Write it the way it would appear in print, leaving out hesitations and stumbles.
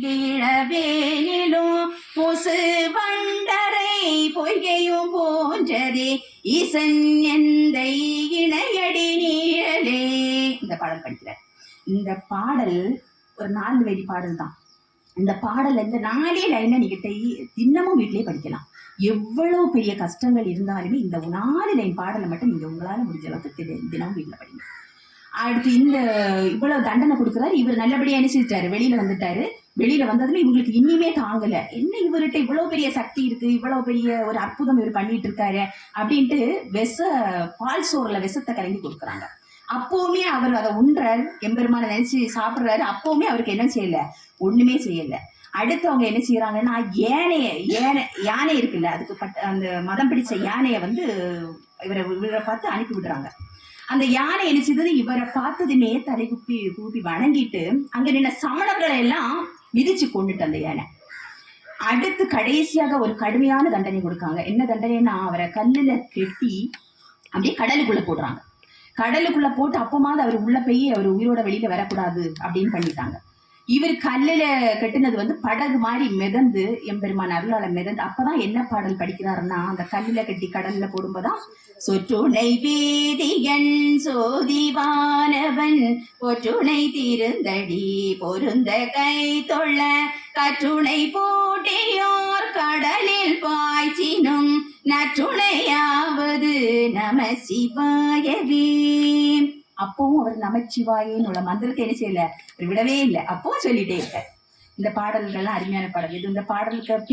வீழவேனிலும் முசு வண்டரை பொய்கையும் போன்றதே ஈசன் எந்தை இணையடி நீழலே. இந்த பாடல் படிக்கிறார். இந்த பாடல் ஒரு 4 வரி பாடல் தான். இந்த பாடல் இந்த 4 லைனை நீங்க தினமும் வீட்டிலேயே படிக்கலாம். எவ்வளவு பெரிய கஷ்டங்கள் இருந்தாலுமே இந்த 4 லைன் பாடலை மட்டும் நீங்க உங்களால முடிஞ்ச அளவுக்கு தினமும் வீட்டில் படிங்க. அடுத்து இந்த இவ்வளவு தண்டனை கொடுக்குறாரு. இவர் நல்லபடியா நினைச்சிட்டாரு, வெளியில வந்துட்டாரு. வெளியில வந்ததுல இவங்களுக்கு இன்னுமே தாங்கல. என்ன இவர்கிட்ட இவ்வளவு பெரிய சக்தி இருக்கு, இவ்வளவு பெரிய ஒரு அற்புதம் இவர் பண்ணிட்டு இருக்காரு அப்படின்ட்டு பால் சோறுல விஷத்தை கலங்கி கொடுக்குறாங்க. அப்பவுமே அவர் அதை உண்றார், எம்பெருமான நினைச்சு சாப்பிடுறாரு. அப்பவுமே அவருக்கு என்ன செய்யல, ஒண்ணுமே செய்யல. அடுத்து அவங்க என்ன செய்யறாங்கன்னா, யானை இருக்குல்ல, அதுக்கு அந்த மதம் பிடிச்ச யானையை இவரை பார்த்து அனுப்பி விடுறாங்க. அந்த யானை என்ன செய்தது, இவரை பார்த்ததுமே தலை கூப்பி வணங்கிட்டு அங்க நின்ன சமணர்களை எல்லாம் மிதிச்சு கொண்டுட்டு அந்த யானை. அடுத்து கடைசியாக ஒரு கடுமையான தண்டனை கொடுக்காங்க. என்ன தண்டனைன்னா, அவரை கல்லுல கெட்டி அப்படியே கடலுக்குள்ள போடுறாங்க. கடலுக்குள்ள போட்டு அப்பமாவது அவர் உள்ள போய் அவர் உயிரோட வெளியில வரக்கூடாது அப்படின்னு பண்ணிட்டாங்க. இவர் கல்லுல கட்டுனது படகு மாதிரி மிதந்து, எம்பெருமான் அருளால மிதந்து. அப்பதான் என்ன பாடல் படிக்கிறாருன்னா, அந்த கல்லுல கட்டி கடல்ல போடும்போதான் சொற்றுணை வேதியன் சோதிவானவன் பொற்றுணை திருந்தடி பொருந்த கை தொள்ள கற்றுணை போட்டியோர் கடலில் பாய்ச்சினும் நற்றுணையாவது நம சிவாயவே. அப்பவும் அவர் நமச்சிவாயின்னு உள்ள மந்திரத்தை என்ன செய்யல, விடவே இல்லை. அப்பவும் சொல்லிட்டே இருக்கார். இந்த பாடல்கள்லாம் அருமையான பாடல். இது இந்த பாடலுக்கு